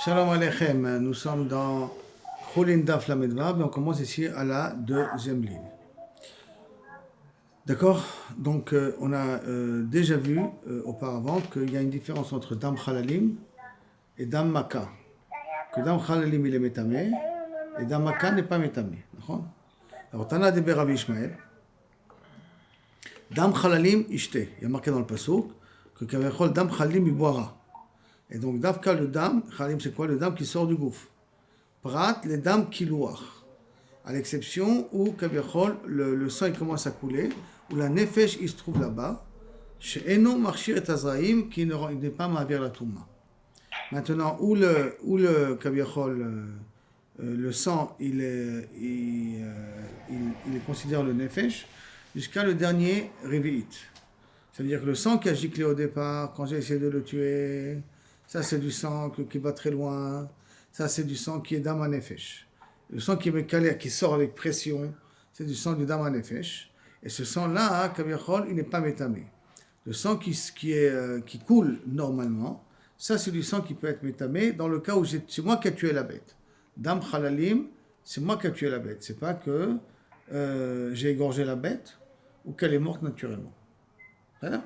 Shalom Aleichem, nous sommes dans Choulin Daf Lamedvav et on commence ici à la deuxième ligne. D'accord. Donc on a déjà vu auparavant qu'il y a une différence entre Dam Chalalim et Dam Maka. Que Dam Chalalim il est métamé et Dam Maka n'est pas métamé. D'accord. Alors Tana de Rabbi Ishmael, Dam Chalalim ishte. Il y a marqué dans le pasuk que Kavechol Dam Chalalim il boira. Et donc, Davka, le dam, Khalim, c'est quoi? Le dam qui sort du gouffre. Prat, les dames qui louent. À l'exception où, Kaviachol, le sang il commence à couler, où la nefesh il se trouve là-bas, chez Eno, Marchir et Azraïm, qui n'est pas Ma'avir la Touma. Maintenant, où le Kaviachol, le sang, il est considéré le nefesh, jusqu'à le dernier Revi'it. C'est-à-dire que le sang qui a giclé au départ, quand j'ai essayé de le tuer, ça, c'est du sang qui va très loin. Ça, c'est du sang qui est Dam HaNefesh. Le sang qui est calé, qui sort avec pression, c'est du sang du Dam HaNefesh. Et ce sang-là, Kaviachol, il n'est pas métamé. Le sang qui coule normalement, ça, c'est du sang qui peut être métamé dans le cas où c'est moi qui ai tué la bête. Dam Chalalim, c'est moi qui ai tué la bête. C'est pas que j'ai égorgé la bête ou qu'elle est morte naturellement. Voilà.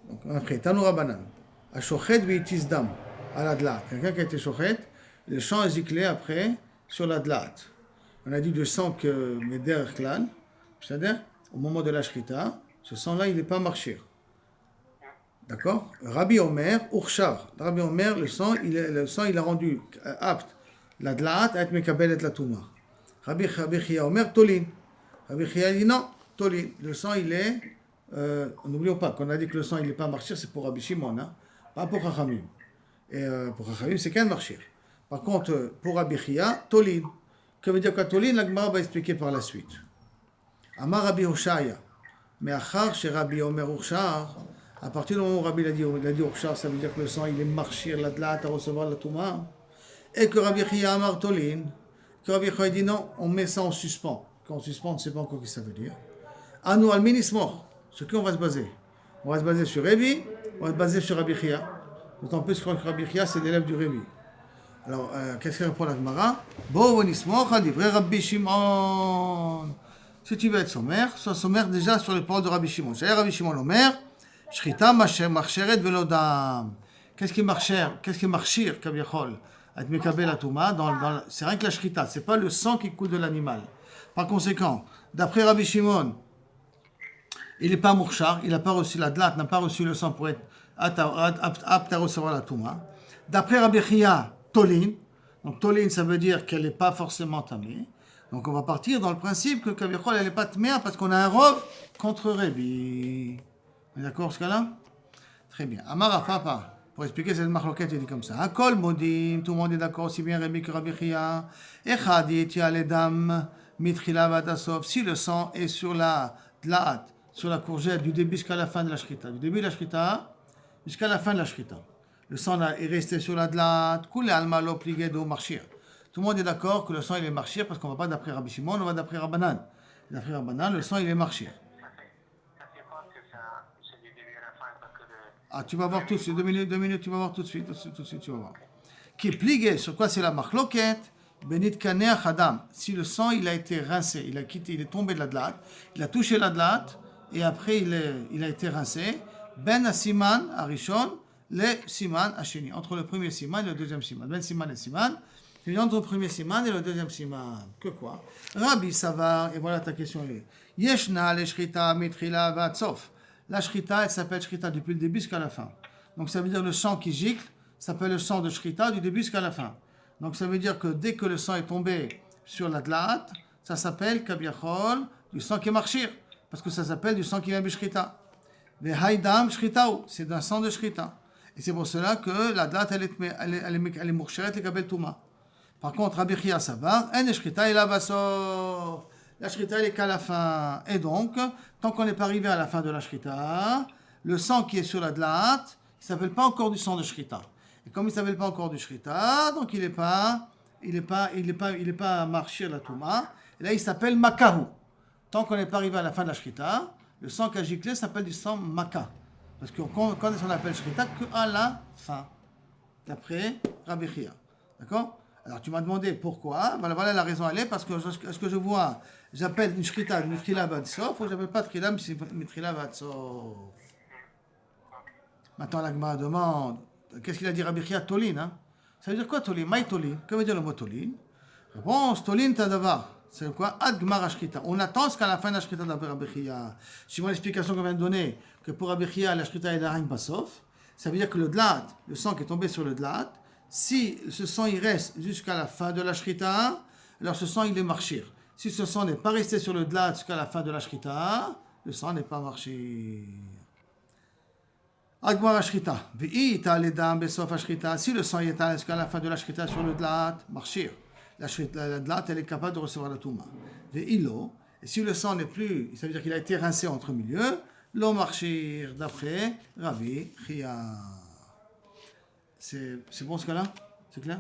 Donc, après, Tanou Rabbanan. À Shochet v'itis dam, à la dlat. Quelqu'un qui a été Shochet, le sang est giclé après sur la dlat. On a dit le sang que Meder Klan, c'est-à-dire au moment de la Shrita, ce sang-là, il n'est pas marchir. D'accord. Rabbi Omer, Urshar. Rabbi Omer, le sang, il a rendu apte la dlat à être Mekabel et la Touma. Rabbi Chia Omer, Tolin. Rabbi Chia dit non, Tolin. Le sang, il est. N'oublions pas qu'on a dit que le sang, il n'est pas marchir, c'est pour Rabbi Shimon, hein. Pas pour Chachamim. Et pour Chachamim, c'est qu'un marchir. Par contre, pour Rabbi Chia, Tolin. Que veut dire que Tolin, la Gemara va expliquer par la suite. Amar Rabbi Hoshaya. Mais Achar, chez Rabbi Omer Urshar, à partir du moment où Rabbi l'a dit Urshar, ça veut dire que le sang, il est marchir, la dlat, à recevoir la Touma. Et que Rabbi Chia Amar Tolin. Que Rabbi Chia dit non, on met ça en suspens. Quand on suspend, on ne sait pas encore ce que ça veut dire. Anu al minismor. Sur qui on va se baser? On va se baser sur Rabbi, on va se baser sur Rabbi Chia. D'autant plus que Rabbi Chia, c'est l'élève du Rabbi. Alors, qu'est-ce qu'il répond la Gemara? Bo nismoch al divrei Rabbi Shimon. Si tu veux être sommaire, sois sommaire déjà sur les paroles de Rabbi Shimon. C'est Rabbi Shimon l'Omer, Shrita marcheret velodam. Qu'est-ce qui marchir, Kaviachol? C'est rien que la Shrita, c'est pas le sang qui coule de l'animal. Par conséquent, d'après Rabbi Shimon, il n'est pas mourchar, il n'a pas reçu la dlat, n'a pas reçu le sang pour être apte à recevoir la touma. D'après Rabbi Chia, Tolin. Donc Tolin, ça veut dire qu'elle n'est pas forcément tamée. Donc on va partir dans le principe que Kaviachol, elle n'est pas tamée parce qu'on a un rov contre Rabbi. On est d'accord ce cas-là? Très bien. Amar Papa, pour expliquer cette marloquette, il dit comme ça. Akol modim, tout le monde est d'accord, aussi bien Rabbi que Rabbi Chia. Echadi tia ledam mitrila vadasov. Si le sang est sur la dlat, sur la courgette, du début jusqu'à la fin de la shrita. Du début de la shrita jusqu'à la fin de la shrita. Le sang est resté sur la dlat, coulé alma lo pligedo marchir. Tout le monde est d'accord que le sang il est marchir parce qu'on ne va pas d'après Rabbi Shimon, on va d'après Rabbanan. D'après Rabbanan, le sang il est marchir. Ah, tu vas voir tout de suite, 2 minutes, tu vas voir tout de suite, tu vas voir. Qui est plié, sur quoi c'est la marloquette? Benit kaneh hadam. Si le sang il a été rincé, il est tombé de la dlat, il a touché la dlat, et après il a été rincé, ben asiman arishon, le siman asheni. Entre le premier siman et le deuxième siman. Ben siman et siman, c'est entre le premier siman et le deuxième siman. Que quoi? Rabbi Savar, et voilà ta question. Yeshna le shrita mitrila vatsof. La shrita, elle s'appelle shrita depuis le début jusqu'à la fin. Donc ça veut dire le sang qui gicle, ça s'appelle le sang de shrita du début jusqu'à la fin. Donc ça veut dire que dès que le sang est tombé sur la dlat, ça s'appelle kaviachol, du sang qui est marchir, parce que ça s'appelle du sang qui vient de shrita. Le haïdam shritao, c'est d'un sang de shrita. Et c'est pour cela que la dlat, elle est mourcheret et kabel touma. Par contre, Rabbi Chia Savar, en shrita et la basor. La shrita, elle est qu'à la fin. Et donc, tant qu'on n'est pas arrivé à la fin de la shrita, le sang qui est sur la dlat, il ne s'appelle pas encore du sang de shrita. Et comme il ne s'appelle pas encore du shrita, donc il n'est pas marché la touma. Et là, il s'appelle makahu. Tant qu'on n'est pas arrivé à la fin de la shrita, le sang qui a giclé s'appelle du sang maka. Parce qu'on connaît ce qu'on appelle shrita qu'à la fin. d'après Rabbi Chia. D'accord? Alors tu m'as demandé pourquoi. Voilà la raison, elle est parce que est-ce que je vois, j'appelle une shrita mitrila vadsof ou j'appelle pas trila mitrila vadsof. Maintenant la Gemara demande, qu'est-ce qu'il a dit Rabbi Chia? Tolin, hein? Ça veut dire quoi Tolin? Maï Tolin. Que veut dire le mot Tolin? Réponse, Tolin Tadavar. C'est quoi? Ad Gemara Shrita. On attend jusqu'à la fin de la Shrita d'après Rabbi Chia. Suivant l'explication qu'on vient de donner, que pour Rabbi Chia, la Shrita est d'Arin Basof, ça veut dire que le dlat, le sang qui est tombé sur le dlat, si ce sang il reste jusqu'à la fin de la Shrita, alors ce sang il est marchir. Si ce sang n'est pas resté sur le dlat jusqu'à la fin de la Shrita, le sang n'est pas marchir. Agmar Shrita. Si le sang est étalé jusqu'à la fin de la Shrita sur le dlat, marchir. La dlat, elle est capable de recevoir la touma. Et si le sang n'est plus, ça veut dire qu'il a été rincé entre milieux, l'eau marchir d'après Rabbi Chia. C'est bon ce cas-là? C'est clair?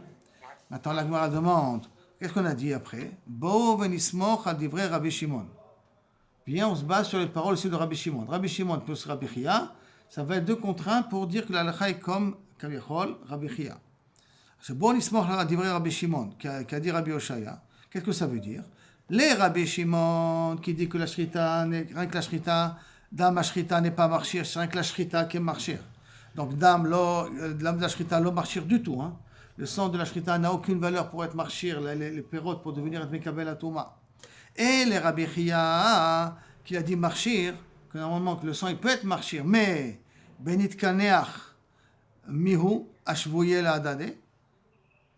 Maintenant, la Gemara demande, qu'est-ce qu'on a dit après? Bo venismoch al divrei Rabbi Shimon. Bien, on se base sur les paroles aussi de Rabbi Shimon. Rabbi Shimon plus Rabbi Chia, ça va être 2 contre 1 pour dire que la halakha est comme Kavichol, Rabbi Chia. C'est bon, nismoch al divrei Rabbi Shimon, qu'a dit Rabbi Oshaya. Qu'est-ce que ça veut dire? Les Rabbi Shimon qui dit que la shrita, rien que la shrita, dame la shrita n'est pas marchir, c'est rien que la shrita qui est marchir. Donc dame de la shrita, l'eau marchir du tout. Hein. Le sang de la shrita n'a aucune valeur pour être marchir, les pérotes pour devenir mekabel atoma. Et les Rabbi Chia qui a dit marchir, que normalement que le sang il peut être marchir, mais benit kaneach mihu ashvouye la adade.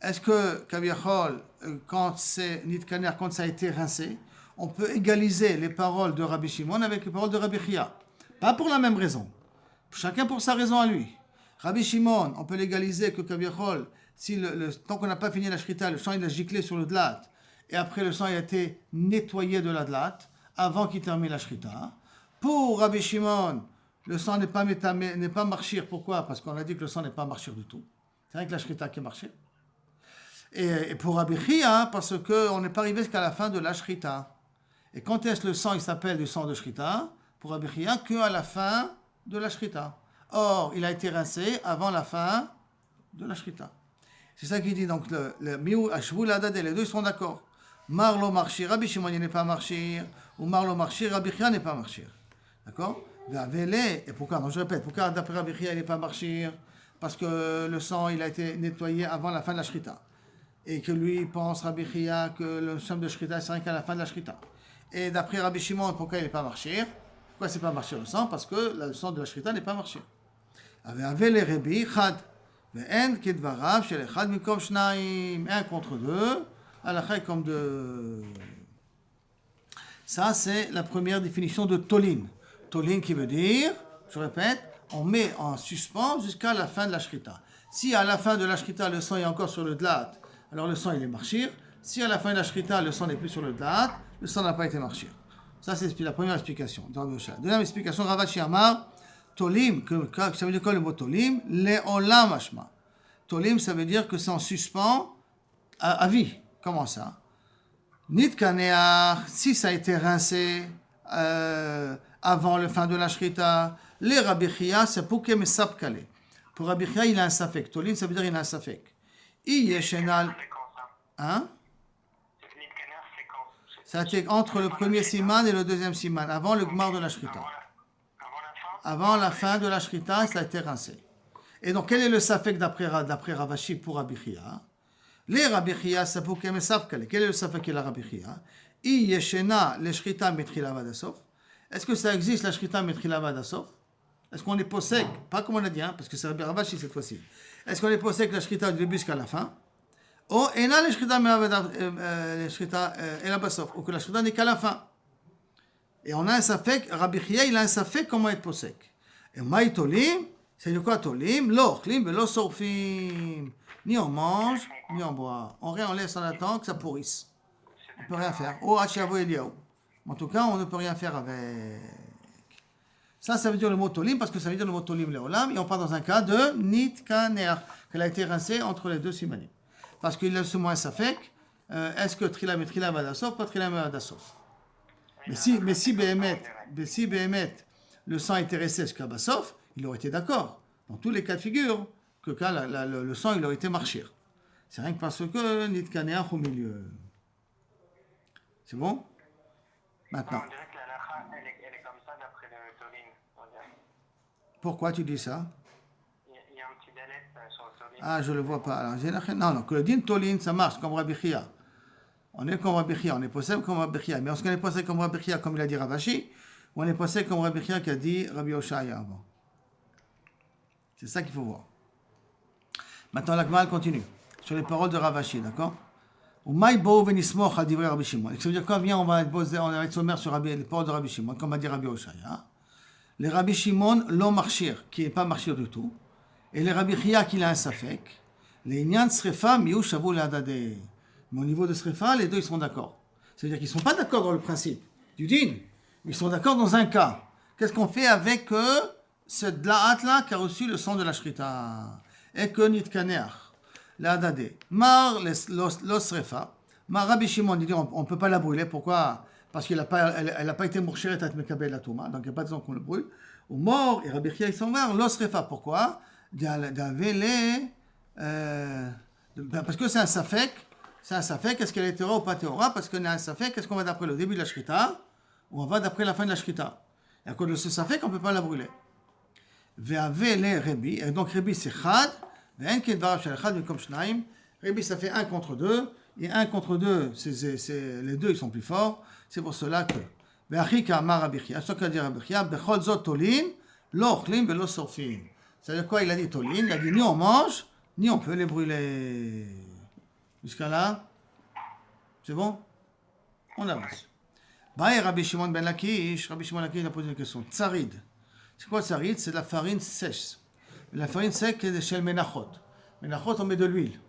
Est-ce que kaviachol quand c'est nit kaneach, quand ça a été rincé, on peut égaliser les paroles de Rabbi Shimon avec les paroles de Rabbi Chia? Pas pour la même raison. Chacun pour sa raison à lui. Rabbi Shimon, on peut l'égaliser que Kaviachol, si tant qu'on n'a pas fini la shrita, le sang il a giclé sur le dlat, et après le sang il a été nettoyé de la dlat, avant qu'il termine la shrita. Pour Rabbi Shimon, le sang n'est pas marchir. Pourquoi? Parce qu'on a dit que le sang n'est pas marchir du tout. C'est rien que la shrita qui est marchir. Et pour Rabbi Chia, parce qu'on n'est pas arrivé jusqu'à la fin de la shrita. Et quand est-ce le sang il s'appelle du sang de shrita? Pour Rabbi Chia, qu'à la fin de la shrita. Or, il a été rincé avant la fin de la shrita. C'est ça qu'il dit. Donc, le miou, ashvou, la dade, les deux sont d'accord. Marlo marchir, Rabbi Shimon n'est pas marchir, ou Marlo marchir, Rabbi Chia n'est pas marchir. D'accord? Et pourquoi? Donc, je répète, pourquoi d'après Rabbi Chia il n'est pas marchir? Parce que le sang, il a été nettoyé avant la fin de la shrita. Et que lui pense, Rabbi Chia, que le sang de shrita, c'est rien qu'à la fin de la shrita. Et d'après Rabbi Shimon, pourquoi il n'est pas marchir? Pourquoi c'est pas marcher le sang? Parce que le sang de la shrita n'est pas marché. Avec les Rabbi, chad. Ve'en kedvarav shel echad mikom shnaim. 1 contre 2. Halakha comme 2. Ça, c'est la première définition de Tolin. Tolin qui veut dire, je répète, on met en suspens jusqu'à la fin de la shrita. Si à la fin de la shrita, le sang est encore sur le dlat, alors le sang il est marchir. Si à la fin de la shrita, le sang n'est plus sur le dlat, le sang n'a pas été marchir. Ça, c'est la première explication. Deuxième explication, Ravashi Amar, Tolim, ça veut dire quoi le mot Tolim? Le'olam hashma. Tolim, ça veut dire que c'est en suspens à vie. Comment ça? Nit kaneach, si ça a été rincé avant la fin de la shrita, les Rabbi Chia, c'est pour que me sapkale. Pour Rabbi Chia, il a un safek. Tolim, ça veut dire qu'il a un safek. Iyeshenal. Hein? Ça a été entre le premier siman et le deuxième siman, avant le gmar de la shrita. Avant la fin de la shrita, ça a été rincé. Et donc, quel est le safek d'après Ravashi pour Rabbi Chia? Les Rabbi Chia, c'est pour qu'elle me sapkale. Quel est le safek de la Rabbi Chia? I yeshena le shrita metrila vadasof. Est-ce que ça existe la shrita metrila vadasof? Est-ce qu'on est possèque? Pas comme on a dit, hein, parce que c'est Rabbi Ravashi cette fois-ci. Est-ce qu'on est possèque la shrita du début jusqu'à la fin? Ou que la shrita n'est qu'à la fin. Et on a un safek, Rabbi Chia, il a un safek comment être possèque. Et maï tolim, c'est de quoi tolim? L'ochlim, velo sorfim. Ni on mange, ni on boit. On laisse en attendant que ça pourrisse. On ne peut rien faire. Oh, Hachavo Eliaou. En tout cas, on ne peut rien faire avec. Ça veut dire le mot tolim, parce que ça veut dire le mot tolim leolam, et on parle dans un cas de nitkaner, qu'elle a été rincée entre les deux simanim. Parce qu'il a seulement un safek, est-ce que trila metrila vadasof, pas trila vadasof. Mais si Behemet, le sang était resté jusqu'à Bassof, il aurait été d'accord. Dans tous les cas de figure, que le sang il aurait été marchir. C'est rien que parce que Nitkaneach au milieu. C'est bon? Maintenant. On dirait que la lacha, elle est comme ça d'après le Tolin. On dirait. Pourquoi tu dis ça? Il y a un petit délai sur le Tolin. Ah, je le vois pas. Alors, non, que le din Tolin, ça marche comme Rabbi Chia. On est comme Rabbi Chia, on est possède comme Rabbi Chia. Mais est-ce qu'on est possède comme Rabbi Chia, comme il a dit Ravashi, ou on est possède comme Rabbi Chia qui a dit Rabbi Oshaya avant? C'est ça qu'il faut voir. Maintenant, la Gemara continue sur les paroles de Ravashi, d'accord? Ou maïbo venismoch al divrei Rabbi Shimon. Ça veut dire quand vient, on va être sommaire sur les paroles de Rabbi Shimon, comme a dit Rabbi Oshaya. Les Rabbi Shimon l'ont marchir, qui n'est pas marchir du tout, et les Rabbi Chia qui l'a un safek. Les Nyan Srefa miou shavu le'adade. Mais au niveau de Srefa, les deux ils sont d'accord. Ça veut dire qu'ils ne sont pas d'accord dans le principe du din, mais ils sont d'accord dans un cas. Qu'est-ce qu'on fait avec ce dla'at là qui a reçu le sang de la shrita? Et que nitkaneach. L'adade. Mar los Srefa. Mar Rabbi Shimon, il dit on ne peut pas la brûler. Pourquoi? Parce qu'elle n'a pas été mourcheret à Mekabel la Touma, donc il n'y a pas de raison qu'on le brûle. Ou mort, et Rabbi Chia ils sont morts, los Srefa. Pourquoi? Parce que c'est un safek. C'est un safek, est-ce qu'elle est théora ou pas théora? Parce qu'on a un safek, est-ce qu'on va d'après le début de la shrita ou on va d'après la fin de la shrita? Et à cause de ce safek, on ne peut pas la brûler. Ve'avele Rebi, et donc Rebi c'est chad, ve'en kedvarav shel chad mikom shnaim. Rebi ça fait 1 contre 2, et 1 contre 2, les deux ils sont plus forts, c'est pour cela que. Ve'achika amar Rabbi Chia, ce qu'a dit Rabbi Chia, bechol zot tolin, lo ochlim ve'lo sorfin. C'est-à-dire quoi? Il a dit tolin, il a dit ni on mange, ni on peut les brûler. Jusqu'à là, c'est bon? On avance. Baï Rabbi Shimon ben Lakish, Rabbi Shimon ben Lakish a posé une question. Tsarid. C'est quoi tsarid? C'est de la farine sèche. La farine sèche c'est chez le menachot. Menachot, on met de l'huile.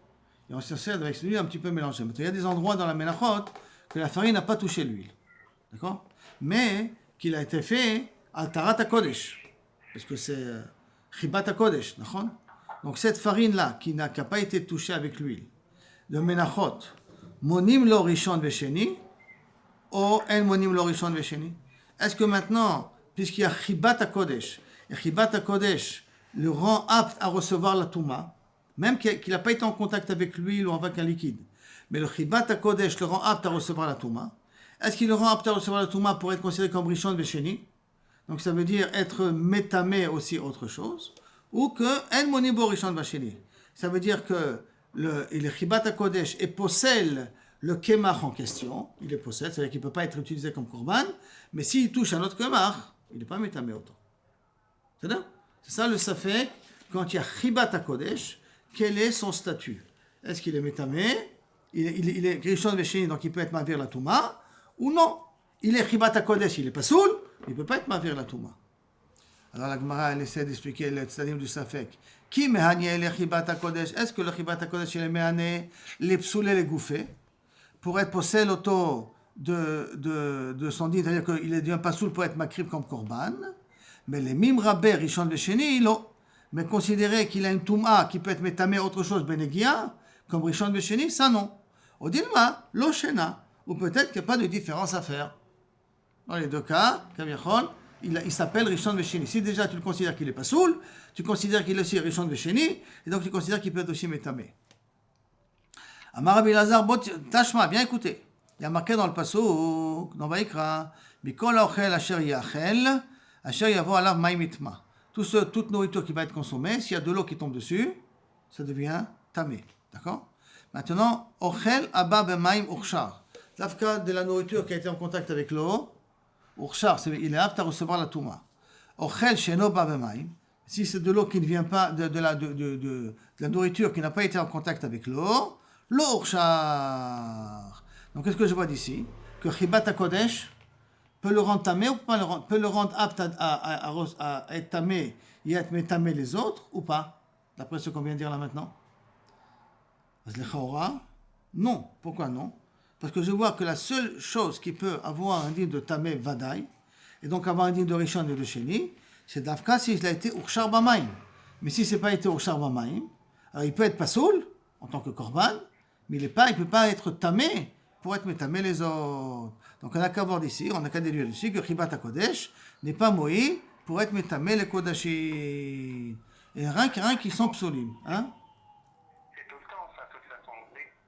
Et on se sert avec l'huile un petit peu mélangée. Mais il y a des endroits dans la menachot que la farine n'a pas touché l'huile. D'accord? Mais qu'il a été fait al tarat hakodesh. Parce que c'est chibat hakodesh. D'accord? Donc cette farine-là, qui n'a pas été touchée avec l'huile, de menachot, monim lo rishon vesheni, ou en monim lo rishon vesheni. Est-ce que maintenant, puisqu'il y a chibat hakodesh, et chibat hakodesh le rend apte à recevoir la touma, même qu'il n'a pas été en contact avec l'huile ou avec un liquide, mais le chibat hakodesh le rend apte à recevoir la touma, est-ce qu'il le rend apte à recevoir la touma pour être considéré comme rishon vesheni? Donc ça veut dire être métamé aussi autre chose, ou que en monim lo rishon vesheni. Ça veut dire que le chibat hakodesh et possède le kemach en question, il est possède, c'est-à-dire qu'il ne peut pas être utilisé comme korban, mais s'il touche un autre kemach, il n'est pas métamé autant. C'est ça le safek, quand il y a chibat hakodesh, quel est son statut? Est-ce qu'il est métamé? Il est rishon vesheni, donc il peut être mavir la touma, ou non? Il est chibat hakodesh, il est pas soul, il ne peut pas être mavir la touma. Alors la Gemara, elle essaie d'expliquer le tzaddim du safek. Qui mehanye le chibat hakodesh? Est-ce que le chibat hakodesh il est mehane les psoul et les gouffés pour être possède l'auto de son dit, c'est-à-dire qu'il est devient pas soul pour être makrib comme korban, mais les mim rabé rishon vesheni non. Mais considérer qu'il a une touma qui peut être métamé autre chose benegia comme rishon vesheni, ça non. Au dilma lo shena, ou peut-être qu'il n'y a pas de différence à faire. Dans les deux cas, kaviachol, il s'appelle Rishon Vesheni. Si déjà tu le considères qu'il n'est pas soul, tu considères qu'il est aussi Rishon Vesheni, et donc tu considères qu'il peut être aussi métamé. Amar Rabbi Lazar, tashma, bien écoutez. Il y a marqué dans le pasuk, dans Vaïkra, Mikol ochel asher yachel, asher yavo alav maim itma. Toute nourriture qui va être consommée, s'il y a de l'eau qui tombe dessus, ça devient tamé. D'accord? Maintenant, ochel abba b'maim urshar. L'afka de la nourriture qui a été en contact avec l'eau, urshar, il est apte à recevoir la touma. Ochel sheno ba b'maim. Si c'est de l'eau qui ne vient pas de la nourriture qui n'a pas été en contact avec l'eau, l'eau urshar. Donc qu'est-ce que je vois d'ici? Que chibat hakodesh peut le rendre tamé ou pas peut le rendre apte à être tamé et à être métamé les autres ou pas? D'après ce qu'on vient de dire là maintenant. Non. Pourquoi non? Parce que je vois que la seule chose qui peut avoir un din de tamé vadaï, et donc avoir un din de rishon et de sheni, c'est d'Afka s'il a été urshar b'maim. Mais si c'est pas été urshar b'maim, alors il peut être pasoul en tant que korban, mais il ne peut pas être tamé pour être métamé les autres. Donc on n'a qu'à voir d'ici, on n'a qu'à déduire d'ici que chibat hakodesh n'est pas moï pour être métamé les kodashim. Et rien qui sont psolim. Hein? C'est tout le temps ça, de toute façon.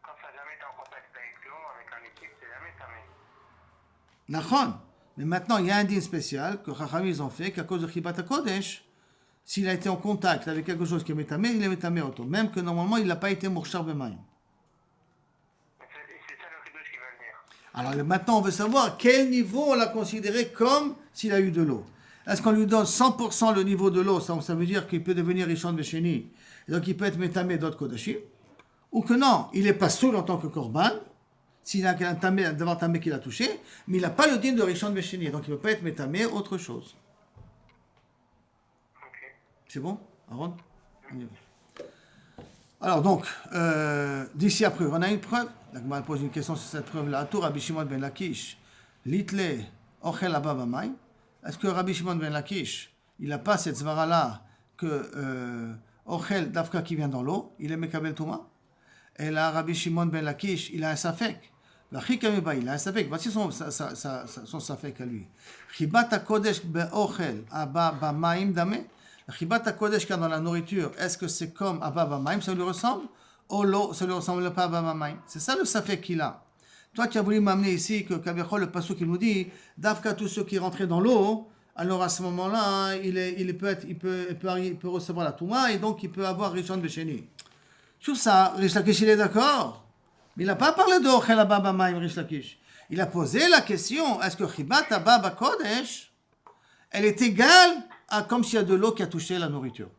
Quand ça n'a jamais été en contact avec l'eau, avec un liquide, c'est jamais tamé. Nachon. Mais maintenant, il y a un din spécial que Chachamim ils ont fait qu'à cause de Chibat HaKodesh, s'il a été en contact avec quelque chose qui est métamé, il est métamé auto. Même que normalement, il n'a pas été mourchar b'mayim. C'est ça le ridouche qui veut dire. Alors maintenant, on veut savoir quel niveau on l'a considéré comme s'il a eu de l'eau. Est-ce qu'on lui donne 100% le niveau de l'eau, ça veut dire qu'il peut devenir Rishon Vesheni, et donc il peut être métamé d'autres Kodashim, ou que non, il n'est pas saoul en tant que Korban, s'il a un tamé, d'avoir tamé qu'il a touché, mais il n'a pas le din de Rishon Vesheni, donc il ne peut pas être métamé autre chose. Ok. C'est bon, Aaron? On y va. Alors donc, d'ici à preuve, on a une preuve. La Gemara pose une question sur cette preuve-là. Tour Rabbi Shimon ben Lakish, Litle, Ochel Abba Bamaim. Est-ce que Rabbi Shimon ben Lakish, il n'a pas cette zvara-là que Ochel Dafka qui vient dans l'eau, il est Mekabel Touma? Et là, Rabbi Shimon ben Lakish, il a un safek. Il a un safek. Voici son safek à lui. Chibat HaKodesh be'ochel Abba Bamaim Dame. Le Chibat HaKodesh qu'il y a dans la nourriture, est-ce que c'est comme Abba Bamaim, ça lui ressemble? Ou l'eau, ça lui ressemble pas à Abba Bamaim? C'est ça le safek qu'il a. Toi qui as voulu m'amener ici, que Kavichol, le pasuk qui nous dit, Davka, tous ceux qui rentraient dans l'eau, alors à ce moment-là, il peut recevoir la Touma, et donc il peut avoir Rishon Besheni. Sur ça, Rish Lakish, il est d'accord. Mais il n'a pas parlé de Ochel Abba Bamaim, Rish Lakish. Il a posé la question, est-ce que Chibat Abba Kodesh, elle est égale à comme s'il y a de l'eau qui a touché la nourriture?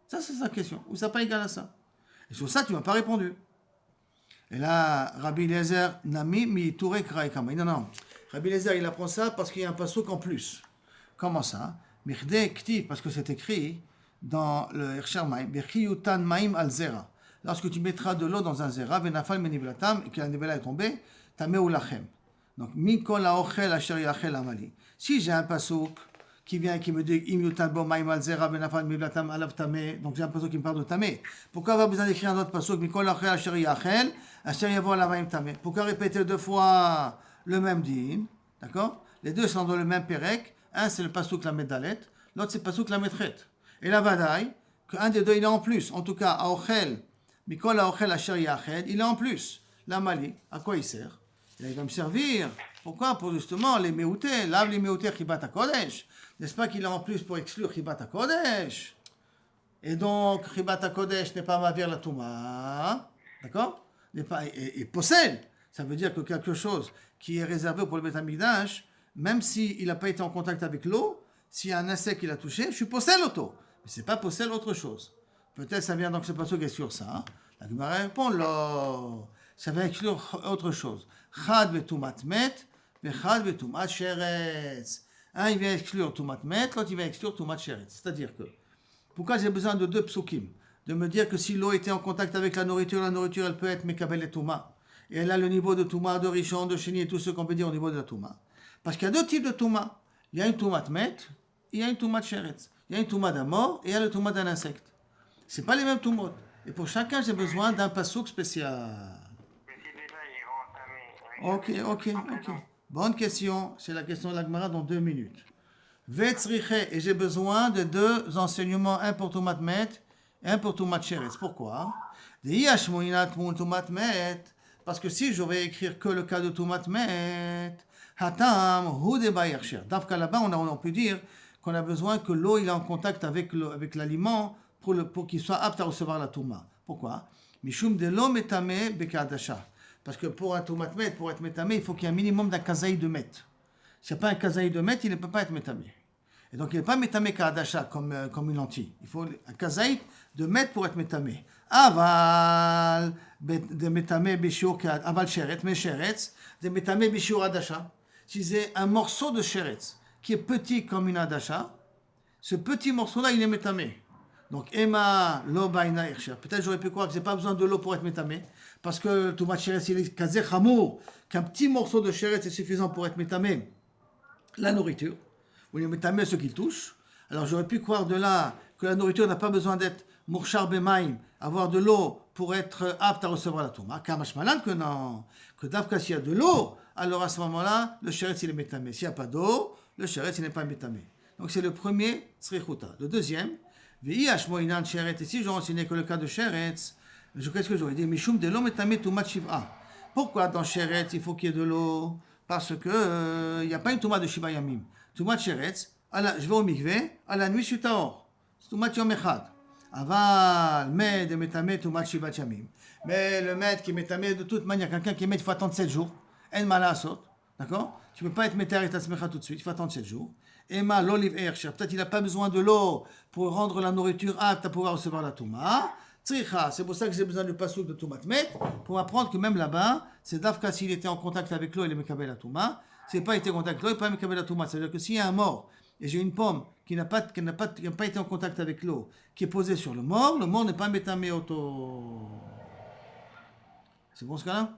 Ça, c'est sa question. Ou ça n'est pas égal à ça? Et sur ça, tu ne m'as pas répondu. Et là, Rabbi Eliezer, Nami mi Touré Kraïkama. Non. Rabbi Eliezer, il apprend ça parce qu'il y a un pasuk en plus. Comment ça? Mirde Ktiv, parce que c'est écrit dans le Hirsher Maim, Bechiyutan Maim al Zera. Lorsque tu mettras de l'eau dans un Zera, Venafal Menivlatam, et que la nivela est tombée, Tameu Lachem. Donc, Mikol Aochel Asher Yachel Amali. Si j'ai un pasuk qui vient et qui me dit donc j'ai un pasuk qui me parle de tamé. Pourquoi avoir besoin d'écrire un autre pasuk? Pourquoi répéter deux fois le même din? D'accord? Les deux sont dans le même perek. Un c'est le pasuk la medalet, l'autre c'est le pasuk la metret. Et la vadaï, qu'un des deux il est en plus. En tout cas, aochel, mikol aochel asher yachel, il est en plus. La mali, à quoi il sert? Il va me servir. Pourquoi? Pour justement les méoutés, lave les méoutés Chibat HaKodesh. N'est-ce pas qu'il est en plus pour exclure Chibat HaKodesh? Et donc, Chibat HaKodesh n'est pas mavir la Touma. D'accord? Et possède. Ça veut dire que quelque chose qui est réservé pour le Beth Amikdash, même s'il n'a pas été en contact avec l'eau, s'il y a un insecte qui l'a touché, je suis possède l'auto. Mais ce n'est pas possède autre chose. Peut-être ça vient donc ce passage qui est sur ça. La Gemara répond, non. Ça va exclure autre chose. Chad betumat met, vechad betumat sheretz. Un, il vient exclure tumat met, l'autre, il vient exclure tumat sheretz. C'est-à-dire que, pourquoi j'ai besoin de deux psukim? De me dire que si l'eau était en contact avec la nourriture, elle peut être mekabel et touma. Et elle a le niveau de touma, de rishon, de sheni et tout ce qu'on peut dire au niveau de la touma. Parce qu'il y a deux types de touma. Il y a une tumat met, il y a une tumat sheretz. Il y a une touma d'un mort et il y a le touma d'un insecte. Ce n'est pas les mêmes toumot. Et pour chacun, j'ai besoin d'un passouk spécial. Mais si déjà ils vont entamer. Ok. Bonne question. C'est la question de la Gemara dans 2 minutes. Vetzriche, et j'ai besoin de deux enseignements, un pour Tumat Met et un pour Tumat Sheretz. Pourquoi? Parce que si je vais écrire que le cas de Tumat Met, Hatam, Hude Bayercher. Davka là-bas, on peut dire qu'on a besoin que l'eau il est en contact avec l'aliment pour qu'il soit apte à recevoir la Touma. Pourquoi? Mishum de l'eau metame bekadasha. Parce que pour un Tumat Met, pour être métamé, il faut qu'il y ait un minimum d'un kazaï de Met. S'il n'y a pas un kazaï de Met, il ne peut pas être métamé. Et donc il n'est pas métamé kadasha comme une lentille. Il faut un kazaï de Met pour être métamé. Aval de métamé bishur aval sheretz, mais sheretz de métamé bishur adasha. Si c'est un morceau de sheretz qui est petit comme une adasha, ce petit morceau-là, il est métamé. Donc, Emma, lo baina irsher. Peut-être j'aurais pu croire que je n'ai pas besoin de l'eau pour être métamé, parce que Tumat Sheretz, il est kazé chamour, qu'un petit morceau de Sheretz est suffisant pour être métamé. La nourriture, ou il est métamé ce qu'il touche. Alors, j'aurais pu croire de là que la nourriture n'a pas besoin d'être murshar bemaim, avoir de l'eau pour être apte à recevoir la touma. Kamash malade que non. Que d'avka s'il y a de l'eau, alors à ce moment-là, le Sheretz, il est métamé. S'il n'y a pas d'eau, le Sheretz, il n'est pas métamé. Donc, c'est le premier tzrichuta. Le deuxième, Ve'i ashmo inan sheret. Et si je renseignais que le cas de sheretz, qu'est-ce que j'aurais dit? Mishum de l'eau metame tumat shiv'a. Pourquoi dans sheretz il faut qu'il y ait de l'eau? Parce que il n'y a pas une tumat de shiva yamim. Tumat sheretz, je vais au mikveh, à la nuit je suis tahor. C'est tumat yom echad. Aval, med metame tumat shiva yamim. Mais le maître qui metame de toute manière, quelqu'un qui met, il faut attendre 7 jours. En malasot. D'accord? Tu ne peux pas être métaire et tasmecha tout de suite, il faut attendre 7 jours. Emma, l'olive et Ercher, peut-être il n'a pas besoin de l'eau pour rendre la nourriture apte à pouvoir recevoir la Touma. Tzricha, c'est pour ça que j'ai besoin du pasouk de Toumat Met, pour apprendre que même là-bas, c'est Dafka s'il était en contact avec l'eau, il est Mekabel la Touma. S'il n'a pas été en contact avec l'eau, il n'est pas Mekabel la Touma. C'est-à-dire que s'il y a un mort, et j'ai une pomme qui n'a pas été en contact avec l'eau, qui est posée sur le mort n'est pas Metame auto. C'est bon ce cas-là?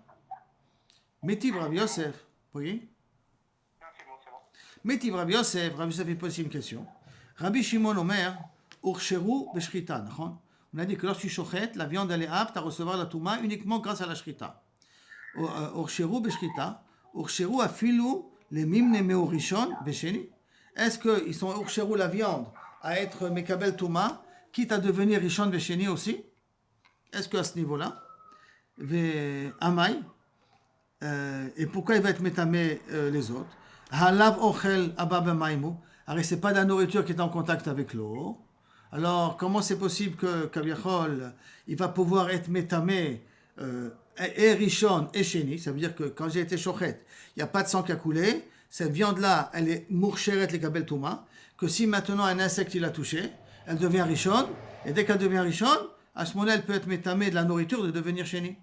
Métiv Rabbi Yosef, vous voyez? Métiv Rabbi Yosef il pose une question. Rabbi Shimon Omer, Ursheru Beshchita, d'accord? On a dit que lorsque tu shochet, la viande elle est apte à recevoir la touma uniquement grâce à la shrita. Ursheru Beshchita, Ursheru afilu les mimne meorishon besheni. Est-ce qu'ils sont Ursheru la viande à être mekabel touma, quitte à devenir rishon besheni aussi? Est-ce qu'à ce niveau-là? Amai, et pourquoi il va être métamé les autres? Halav ochel abba maimou. Alors c'est pas de la nourriture qui est en contact avec l'eau. Alors comment c'est possible que Kaviachol il va pouvoir être métamé et rishon et sheni? Ça veut dire que quand j'ai été shochet, il n'y a pas de sang qui a coulé. Cette viande-là, elle est mourcheret les kabel touma. Que si maintenant un insecte il a touché, elle devient rishon. Et dès qu'elle devient rishon, à ce moment-là, elle peut être métamée de la nourriture de devenir sheni.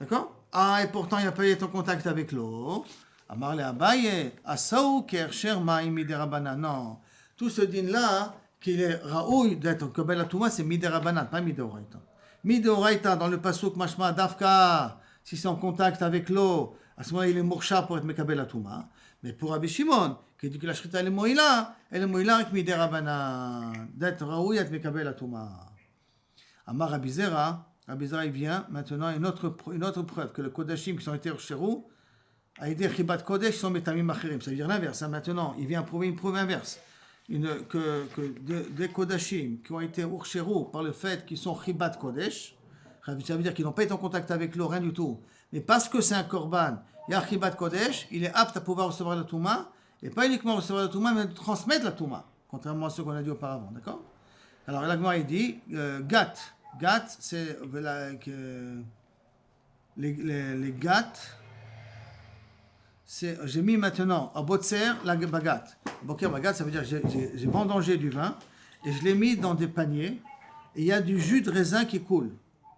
D'accord? Ah, et pourtant il n'a pas été en contact avec l'eau. Amar le Abaye, Asaou kersher ma'im miderabanan. Non, tout ce din-là, qu'il est raoui d'être en Kabbalah Touma, c'est miderabanan, pas mideoraita. Mideoraita, dans le pasuk mashma dafka, si c'est en contact avec l'eau, à ce moment-là, il est morsha pour être mekabel Touma. Mais pour Rabbi Shimon, qui dit que la shrita elle est moïla avec miderabanan, d'être raoui d'être mekabel Touma. Amar Rabbi Zera, il vient maintenant une autre preuve que le Kodashim qui sont été Ursheru, a aidé Chibat Kodesh sont Metamim Achirim. Ça veut dire l'inverse. Hein, maintenant, il vient prouver une preuve inverse. Des Kodashim qui ont été Ursheru par le fait qu'ils sont Chibat Kodesh, ça veut dire qu'ils n'ont pas été en contact avec l'eau, rien du tout. Mais parce que c'est un Korban, il y a Chibat Kodesh, il est apte à pouvoir recevoir la Touma, et pas uniquement recevoir la Touma, mais transmettre la Touma, contrairement à ce qu'on a dit auparavant. D'accord? Alors, l'Agma, il dit Gat. Gat, c'est les Gat. J'ai mis maintenant à Botser la bagat. Boker bagat, ça veut dire j'ai vendangé du vin et je l'ai mis dans des paniers et il y a du jus de raisin qui coule.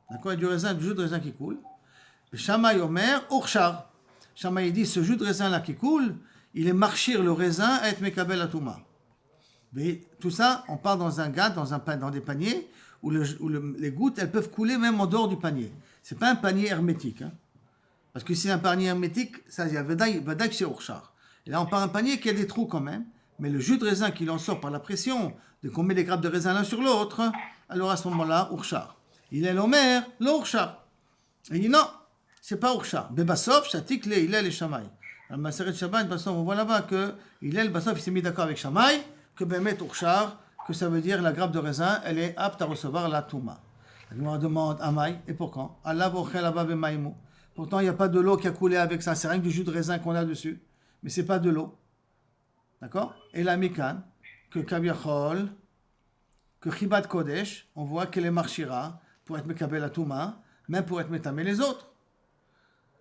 D'accord? Il y a du jus de raisin qui coule. Shammai Omer, Urshar. Shammai dit ce jus de raisin là qui coule, il est marchir le raisin à être mekabel atouma. Mais tout ça, on part dans un gat, dans des paniers où les gouttes elles peuvent couler même en dehors du panier. C'est pas un panier hermétique. Hein. Parce que si c'est un panier hermétique, ça y a Vadak chez Urshar. Et là, on parle d'un panier qui a des trous quand même, mais le jus de raisin qui en sort par la pression, de qu'on met les grappes de raisin l'un sur l'autre, alors à ce moment-là, Urshar. Il est l'Omer, l'Urshar. Et il dit non, c'est pas Urshar. Bebasof, Shatik, il est les Shamaï. Alors, Maseret Shabbat, on voit là-bas que il est le Basof, il s'est mis d'accord avec Shamaï, que Bemet Urshar, que ça veut dire la grappe de raisin, elle est apte à recevoir la Touma. Il me demande Amaï, et pour quand? Allah Bochel Abba Bemaïmou. Pourtant, il n'y a pas de l'eau qui a coulé avec ça. C'est rien que du jus de raisin qu'on a dessus. Mais ce n'est pas de l'eau. D'accord? Et la Mikan, que Kaviachol, que Chibat Kodesh, on voit qu'elle est marchira pour être Mekabel Atouma, même pour être Metamé les autres.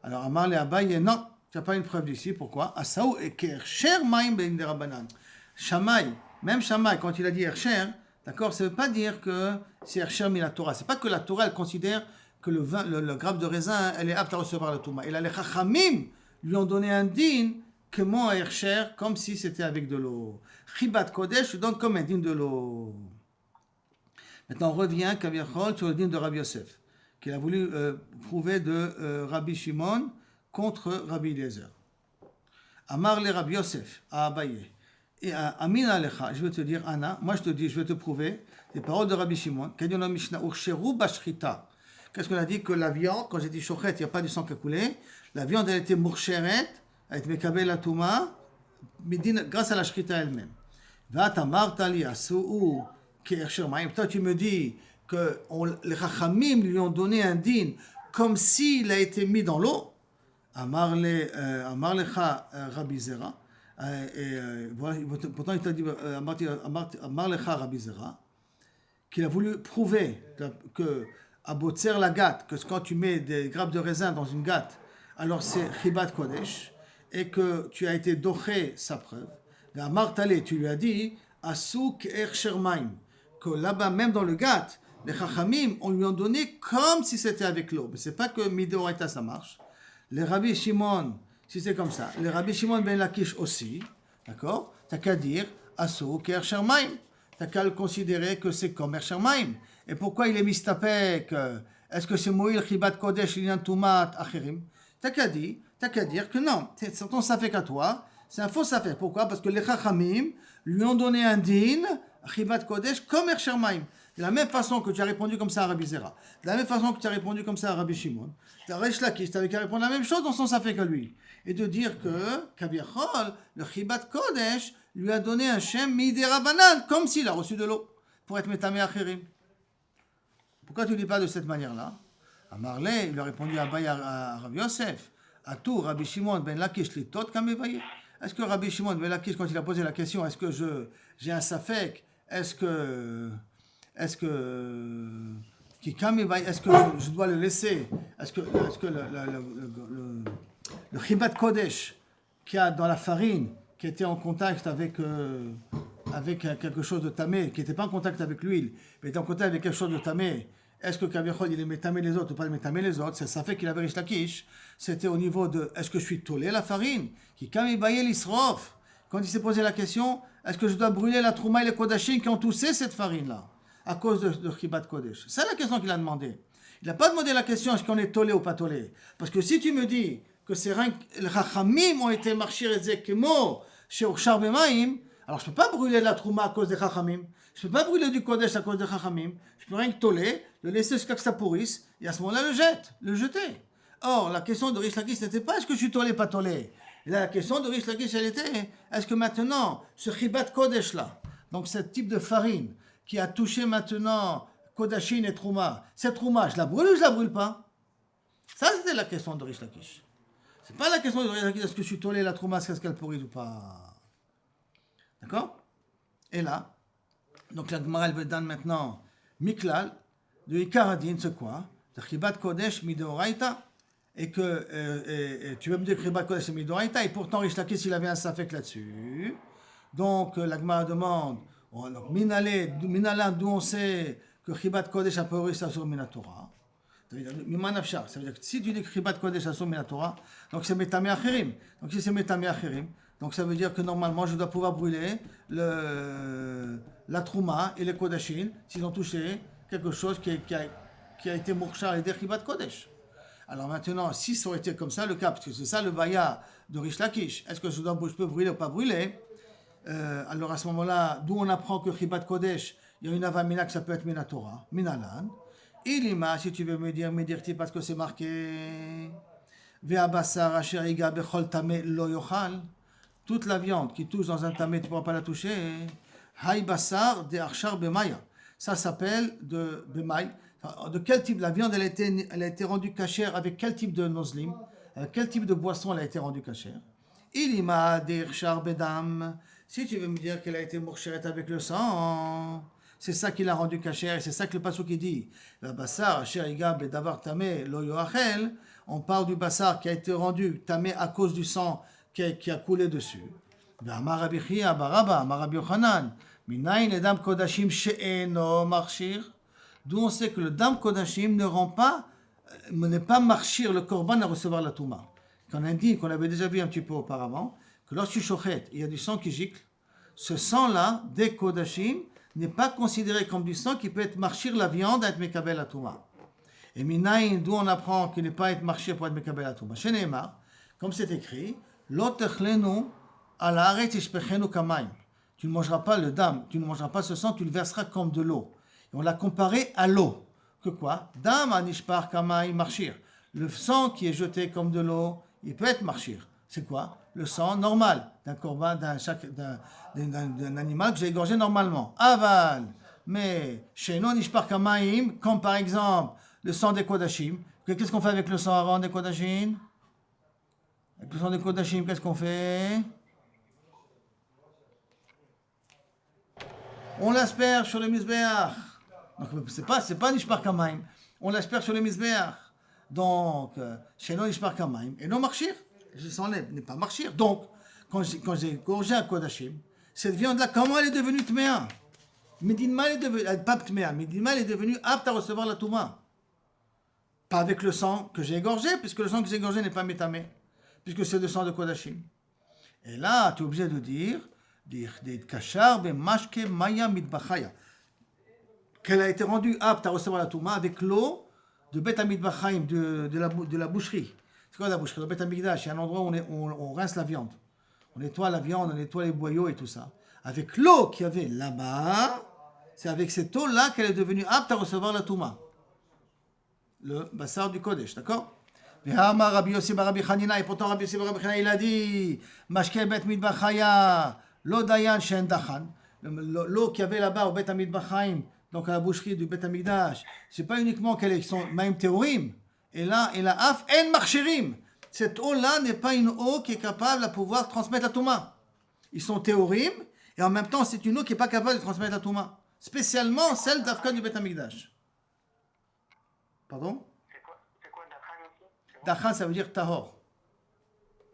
Alors, Amar le Abaye, non, tu n'as pas une preuve d'ici. Pourquoi? Asaou et Kersher Maim Ben Derabanan. Shamaï, même Shamaï, quand il a dit Ersher, d'accord, ça ne veut pas dire que c'est Ersher mais la Torah. Ce n'est pas que la Torah, elle considère que le grappe de raisin, elle est apte à recevoir la Touma. Et là, les Chachamim lui ont donné un din que mon Ersher, comme si c'était avec de l'eau. Chibat Kodesh, lui donne comme un din de l'eau. Maintenant, on revient, Kaviachol, sur le din de Rabbi Yosef, qu'il a voulu prouver de Rabbi Shimon contre Rabbi Eliezer. Amar le Rabbi Yosef, à Abaye. Et à Amin Alecha, je vais te dire, Anna, moi je te dis, je vais te prouver les paroles de Rabbi Shimon, Kadyon Mishnah, Ursheru Bashrita. Qu'est-ce qu'on a dit? Que la viande, quand j'ai dit shochet, il n'y a pas du sang qui a coulé. La viande, elle était mourcheret, elle était mekabel la touma, grâce à la shrita elle-même. Va tamartali asuu Toi, tu me dis que les Chachamim lui ont donné un din comme s'il a été mis dans l'eau. Amar lecha Rabbi Zera. Pourtant, il t'a dit Amar lecha Rabbi Zera, qu'il a voulu prouver que à Botzer la gâte, que quand tu mets des grappes de raisin dans une gâte, alors c'est Chibat Kodesh, et que tu as été doché sa preuve. Et Amar Talé, tu lui as dit Asuk Erchermaim, que là-bas, même dans le gâte, les Chachamim, on lui a donné comme si c'était avec l'eau. Mais c'est pas que Midoraita ça marche. Les Rabbi Shimon, si c'est comme ça, les Rabbi Shimon ben Lakish aussi, d'accord? T'as qu'à dire Asuk Erchermaim. T'as qu'à le considérer que c'est comme Erchermaim. Et pourquoi il est mistapek? Est-ce que c'est Moïl Chibat Kodesh Linian Tumat Achirim? T'as qu'à dire que non, ton safek à toi, c'est un faux safek. Pourquoi? Parce que les Chachamim lui ont donné un din, Chibat Kodesh, comme Erchermaim. De la même façon que tu as répondu comme ça à Rabbi Zera, de la même façon que tu as répondu comme ça à Rabbi Shimon, Resh Lakish, tu avais qu'à répondre la même chose dans son safek à lui. Et de dire que, Kaviachol, le Chibat Kodesh lui a donné un shem midera banane, comme s'il a reçu de l'eau, pour être metamé achirim. Pourquoi tu ne dis pas de cette manière-là? À Marley, il a répondu à Rabbi Yosef, à tout, Rabbi Shimon ben Lakish litot kamevaye. Est-ce que Rabbi Shimon ben Lakish, quand il a posé la question, est-ce que j'ai un safek, est-ce que je dois le laisser, est-ce que le Chibat Kodesh qui a dans la farine, qui était en contact avec quelque chose de tamé, qui n'était pas en contact avec l'huile, mais était en contact avec quelque chose de tamé, est-ce que Kaviachol il est métamé les autres ou pas métamé les autres? Ça fait qu'il avait Rish Lakish. C'était au niveau de est-ce que je suis tolé la farine, qui kamibaye l'isrof. Quand il s'est posé la question, est-ce que je dois brûler la trouma et les kodashim qui ont toussé cette farine-là à cause de Chibat Kodesh? C'est la question qu'il a demandé. Il n'a pas demandé la question est-ce qu'on est tolé ou pas tolé. Parce que si tu me dis que les Chachamim ont été marchés et zekemo chez Urshar Bemaim, alors je ne peux pas brûler la trouma à cause des Chachamim. Je ne peux pas brûler du Kodesh à cause des Chachamim. Je peux rien que toller, le laisser jusqu'à que ça pourrisse, et à ce moment-là le jeter. Or, la question de Rish Lakish n'était pas est-ce que je suis tolé, pas tolé. Et là, la question de Rish Lakish, elle était est-ce que maintenant, ce Chibat Kodesh là, donc ce type de farine qui a touché maintenant Kodashin et Trouma, cette Trouma, je la brûle ou je la brûle pas? Ça, c'était la question de Rish Lakish. C'est pas la question de Rish Lakish est-ce que je suis tolé la Trouma, est-ce qu'elle pourrit ou pas. D'accord? Et là, donc la Gemara elle veut donner maintenant Miklal, de Ikaradin, c'est quoi? De Chibat Kodesh Midoraita, et que tu veux me dire que Chibat Kodesh Midoraita, et pourtant Rish Lakish il avait un safek là-dessus. Donc la Gemara demande, donc Minala, d'où on sait que Chibat Kodesh a pourri ça sur Minatora. Ça veut dire que si tu dis que Chibat Kodesh a sur Minatora, donc c'est Metamé Achirim. Donc si c'est Metamé Achirim, donc ça veut dire que normalement je dois pouvoir brûler la Trouma et les Kodashin s'ils ont touché quelque chose qui a été Mourchar et Chibat Kodesh. Alors maintenant, si ça aurait été comme ça le cas, parce que c'est ça le baya de Rish Lakish, est-ce que je peux brûler ou pas brûler? Alors à ce moment-là, d'où on apprend que Chibat Kodesh, il y a une avamina que ça peut être Minatora, Minalan. Ilima, si tu veux me dire parce que c'est marqué Ve'abassar asher iga bechol tameh lo yochal. Toute la viande qui touche dans un tamé, tu ne pourras pas la toucher. Hay basar de archar bemaya. Ça s'appelle de bemay. De quel type la viande elle a été rendue cachère avec quel type de nozlim, avec quel type de boisson elle a été rendue cachère. Ilima de archar bedam. Si tu veux me dire qu'elle a été mourchérette avec le sang, c'est ça qui l'a rendue cachère et c'est ça que le pasuk qui dit. La basar asher iga bedavar tamé lo yoachel. On parle du basar qui a été rendu tamé à cause du sang qui a coulé dessus. D'où on sait que le dam kodashim n'est pas marchir le korban à recevoir la touma. Qu'on indique, qu'on avait déjà vu un petit peu auparavant, que lorsque tu chochet, il y a du sang qui gicle, ce sang-là, des kodashim, n'est pas considéré comme du sang qui peut être marchir la viande à être mekabel la touma. Et minayin, d'où on apprend qu'il n'est pas être marchir pour être mekabel la touma. Chez Neymar, comme c'est écrit, L'otechlenu à la arrêt ishpechenu kamaim. Tu ne mangeras pas le dam, tu ne mangeras pas ce sang, tu le verseras comme de l'eau. Et on l'a comparé à l'eau. Que quoi? Dam anishpar kamaim marchir. Le sang qui est jeté comme de l'eau, il peut être marchir. C'est quoi? Le sang normal d'un corban, d'un animal que j'ai égorgé normalement. Aval, Mais chez non Ishpar Kamaim, comme par exemple le sang des Kodashim. Qu'est-ce qu'on fait avec le sang avant des Kodashim? Avec le sang des Kodashim, qu'est-ce qu'on fait? On l'asperge sur le Mizbeach. Donc c'est pas Nishpar Kamaim. On l'asperge sur le Mizbeach. Donc, chez nous, Nishpar Kamaim. Et non marchir. Je s'en n'est pas marchir. Donc, quand j'ai gorgé un Kodashim, cette viande-là, comment elle est devenue Tmea? Medinma, elle est devenue, pas Tmea, Medinma, elle est devenue apte à recevoir la Touma. Pas avec le sang que j'ai égorgé, puisque le sang que j'ai égorgé n'est pas métamé, puisque c'est le sang de Kodashim. Et là, tu es obligé de dire, kachar be mashke maya mitbachaya, qu'elle a été rendue apte à recevoir la Touma avec l'eau de Bet HaMitbachaim, de la boucherie. C'est quoi la boucherie? Le Bet HaMikdash, c'est un endroit où on rince la viande. On nettoie la viande, on nettoie les boyaux et tout ça. Avec l'eau qu'il y avait là-bas, c'est avec cette eau-là qu'elle est devenue apte à recevoir la Touma. Le bassar du Kodesh, d'accord? Et pourtant Rabbi Yossi Bar Rabbi Chanina, il a dit Mashke Bet Mitbachaya, l'eau dayan shen dachan. L'eau qu'il y avait là-bas au Bet HaMitbachaim, donc à la boucherie du Bet HaMikdash, c'est pas uniquement qu'elles sont maïm théorim, et là, af en marchirim. Cette eau-là n'est pas une eau qui est capable de pouvoir transmettre la Touma. Ils sont théorim, et en même temps, c'est une eau qui n'est pas capable de transmettre la Touma. Spécialement celle d'Afka du Bet HaMikdash. Pardon? C'est quoi Dachan aussi? Dachan, ça veut dire tahor.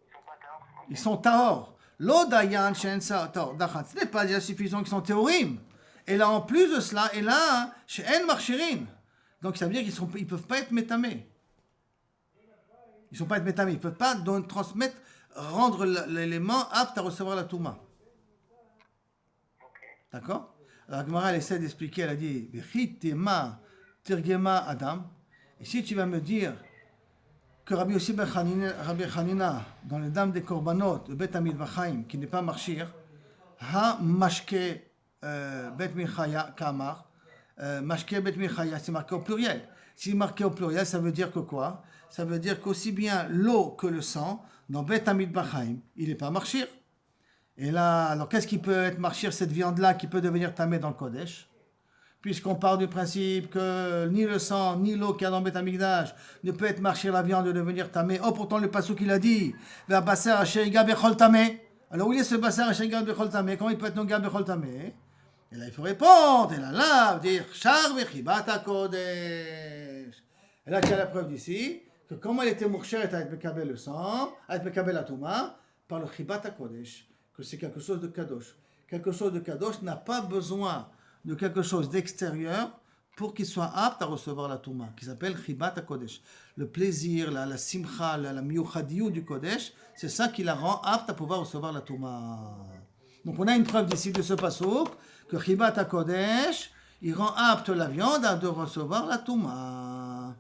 Ils sont pas tahor. Ils sont tahor. L'eau dayan shen tahor. Dachan, ce n'est pas déjà suffisant qu'ils sont théorim. Et là, en plus de cela, et là, chez en marchirin. Donc, ça veut dire qu'ils ne peuvent pas être métamés. Ils ne sont pas être métamés. Ils ne peuvent pas transmettre, rendre l'élément apte à recevoir la Touma. D'accord? Alors, la Gemara, elle essaie d'expliquer, elle a dit, Vechitema tirgema Adam. Et si tu vas me dire que Rabbi Yossi Bar Chanina, dans les dames des Korbanot, de Bet HaMitbachaim, qui n'est pas marchir, ha mashke Bet Michaya Kamar, mashke Bet Michaya, c'est marqué au pluriel. Si c'est marqué au pluriel, ça veut dire que quoi? Ça veut dire qu'aussi bien l'eau que le sang, dans Bet HaMitbachaim, il n'est pas marchir. Et là, alors qu'est-ce qui peut être marchir, cette viande-là, qui peut devenir tamée dans le Kodesh? Puisqu'on part du principe que ni le sang, ni l'eau qu'il y a dans Bet HaMikdash ne peut être marchir la viande de devenir tamée. Oh, pourtant le pasuk il a dit, va basar asher yiga bechol tamé. Alors où il est ce basar asher yiga bechol tamé? Comment il peut être non bechol tamé? Et là il faut répondre, et là, dire char vechibat hakodesh. Et là tu as la preuve d'ici, que comment il était mourcher à être mekabel le sang, à être mekabel la touma, par le chibat hakodesh, que c'est quelque chose de kadosh. Quelque chose de kadosh n'a pas besoin de quelque chose d'extérieur pour qu'il soit apte à recevoir la Touma, qui s'appelle Chibat HaKodesh. Le plaisir, la simcha, la miyuchadiyut du Kodesh, c'est ça qui la rend apte à pouvoir recevoir la Touma. Donc on a une preuve d'ici de ce pasuk, que Chibat HaKodesh, il rend apte la viande à de recevoir la Touma.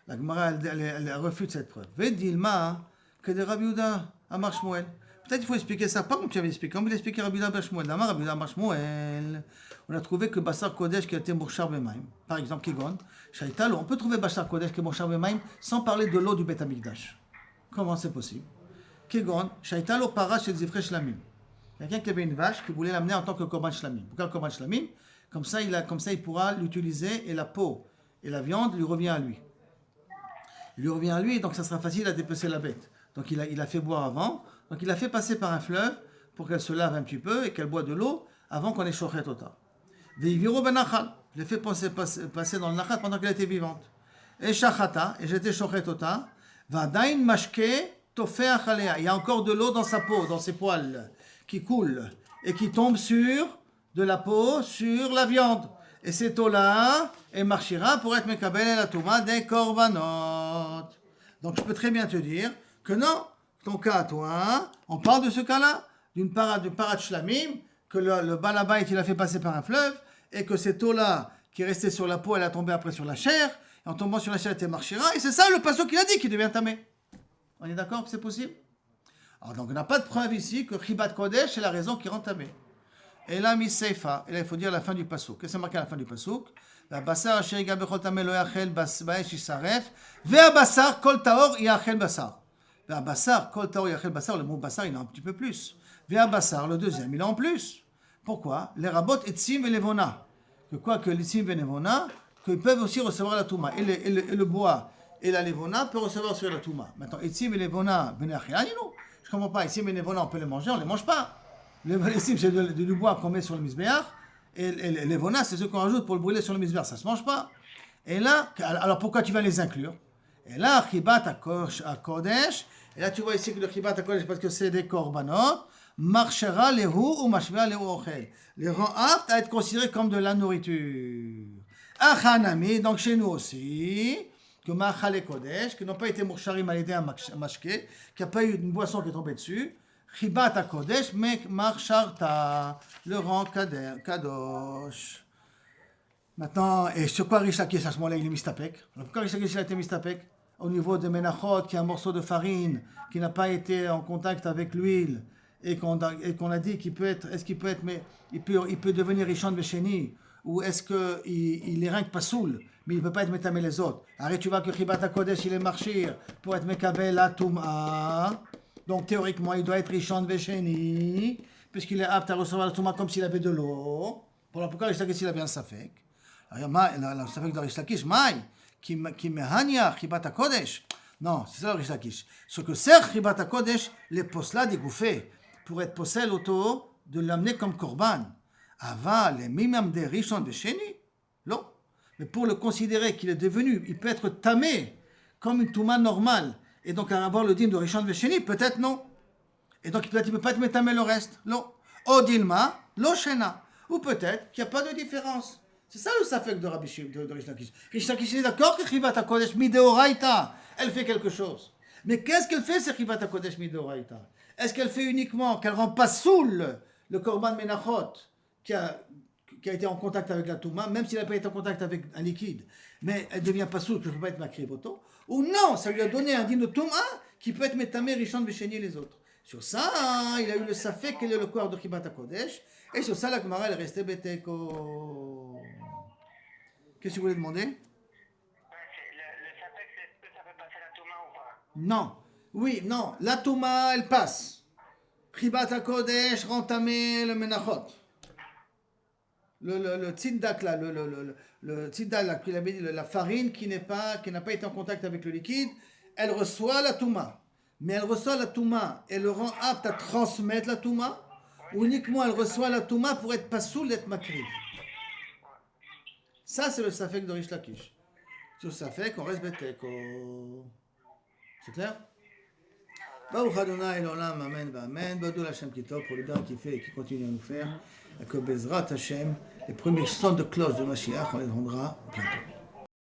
La Gemara, elle refute cette preuve. Vedilma, que de Rabbi Yehuda Amar Shmuel. Peut-être qu'il faut expliquer ça, pas comme tu avais expliqué. Comme il expliquait Rabbi Yehuda Bar Shmuel. D'Amar Rabbi Yehuda Bar Shmuel, on a trouvé que Bassar Kodesh qui a été Mouchar Bemaim. Par exemple, Kegon, Shaitalo, on peut trouver Bassar Kodesh qui est Mouchar Bemaim sans parler de l'eau du Bet HaMikdash. Comment c'est possible? Kegon, Shaitalo Para chez Zifre Shlamim. Quelqu'un qui avait une vache qui voulait l'amener en tant que Korban Shlamim. Pourquoi le Korban Shlamim? Comme ça, il pourra l'utiliser et la peau et la viande lui revient à lui. Il lui revient à lui, donc ça sera facile à dépecer la bête. Donc il a fait boire avant. Donc il a fait passer par un fleuve pour qu'elle se lave un petit peu et qu'elle boit de l'eau avant qu'on ait shochet tota. Veiviro ben nachal. Je l'ai fait passer dans le nachal pendant qu'elle était vivante. Et shachata, et j'étais shochet tota. Vadain mashke tofeach alea. Il y a encore de l'eau dans sa peau, dans ses poils, qui coule et qui tombe sur de la peau, sur la viande. Et cette eau-là, elle marchera pour être mekabel et la touma des korbanot. Donc je peux très bien te dire que non, ton cas à toi, on parle de ce cas-là, d'une parade shlamim, que le balabait il a fait passer par un fleuve, et que cette eau-là, qui est restée sur la peau, elle a tombé après sur la chair, et en tombant sur la chair, elle était marchera, et c'est ça le pasteur qu'il a dit, qui devient tamé. On est d'accord que c'est possible? Alors donc on n'a pas de preuve ici que Chibat Kodesh, c'est la raison qui rend tamé. Et là, Miseifa, et là il faut dire la fin du pasuk. Qu'est-ce que c'est marqué à la fin du pasuk? La basar asher yiga bechol tamé lo yachel baesh yisaref, ve'a basar kol taor yachel basar. Ve'a basar kol taor yachel basar, le mot basar il a un petit peu plus. Ve'a basar, le deuxième, il a en plus. Pourquoi? Les rabot etzim et levona. Que quoi que l'etzim et levona, qu'ils peuvent aussi recevoir la touma. Et le bois et la levona peuvent recevoir sur la touma. Maintenant, etzim et levona, je ne comprends pas. Etzim et levona, on peut les manger, on ne les mange pas. L'etzim, c'est du bois qu'on met sur le misbéach. Et les levona, c'est ce qu'on rajoute pour le brûler sur le misbéach. Ça ne se mange pas. Et là, alors pourquoi tu vas les inclure? Et là, chibat à kodesh. Et là, tu vois ici que le chibat à kodesh, parce que c'est des korbanot. Marchera lehu ou mashvea lehu ochel. Les rend aptes à être considérés comme de la nourriture. Achanami, donc chez nous aussi, que machale kodesh, qui n'ont pas été moucharim à l'aider à mashke, qui n'a pas eu une boisson qui est tombée dessus. Chibat à kodesh, mais marcharta, le rang kadosh. Maintenant, et sur quoi Rish Lakish à ce moment-là il est mistapek? Pourquoi Rish Lakish a été mistapek? Au niveau de Menachot, qui est un morceau de farine, qui n'a pas été en contact avec l'huile, et qu'on a dit qu'il peut être, est-ce qu'il peut être, mais il peut devenir Rishon Besheni, ou est-ce qu'il est rien que pas soul, mais il ne peut pas être métamé les autres. Arrête, tu vois que Chibat HaKodesh, il est marchir pour être mekabel la Touma. Donc théoriquement, il doit être Rishon Besheni, puisqu'il est apte à recevoir la Touma comme s'il avait de l'eau. Pourquoi Rish Lakish il a bien safek? La safek de Rish Lakish, Maï, qui mehania Chibat HaKodesh. Non, c'est ça le Rish Lakish. Ce que sert Chibat HaKodesh, les posla dégoûtés, pour être possède auto, de l'amener comme korban. Ava, les mimam des Rishon de Sheni. Non. Mais pour le considérer qu'il est devenu, il peut être tamé comme une touma normale, et donc avoir le dîme de Rishon de Sheni, peut-être non. Et donc peut-être il ne peut pas être métamé le reste. Non. Odilma, lo shena. Ou peut-être qu'il n'y a pas de différence. C'est ça le safek de Rish Lakish. Rish Lakish est d'accord que Chibat HaKodesh mideoraita, elle fait quelque chose. Mais qu'est-ce qu'elle fait, c'est Chibat HaKodesh mideoraita? Est-ce qu'elle fait uniquement, qu'elle rend pas saoul le korban menachot qui a été en contact avec la touma, même s'il n'a pas été en contact avec un liquide, mais elle devient pas saoul que je ne peux pas être makriboto? Ou non, ça lui a donné un dîme de touma qui peut être métamé, Rishon, Besheni les autres. Sur ça, il a eu le safek, quel est le corps de Chibat HaKodesh, et sur ça, la Gemara, elle est restée beteko. Qu'est-ce que vous voulez demander? Le sapek, est-ce que ça peut passer la touma ou pas? Non. Oui, non. La touma, elle passe. Chibat HaKodesh, rentamé le menachot. Le tzindak là, le tzindak là, qu'il avait dit, la farine qui n'a pas été en contact avec le liquide, elle reçoit la touma. Mais elle reçoit la touma et le rend apte à transmettre la touma, ou uniquement elle reçoit la touma pour être pas saoul d'être makriv. Ça, c'est le safek de Rish Lakish. Sur safek, on reste beteko. C'est clair? Baruch Adonai Elolam, Amen, Amen. Badou Hashem Kitov, pour le bien qui fait et qui continue à nous faire. Et que Bezrat Hashem, les premiers sons de cloche de Mashiach, on les rendra bientôt.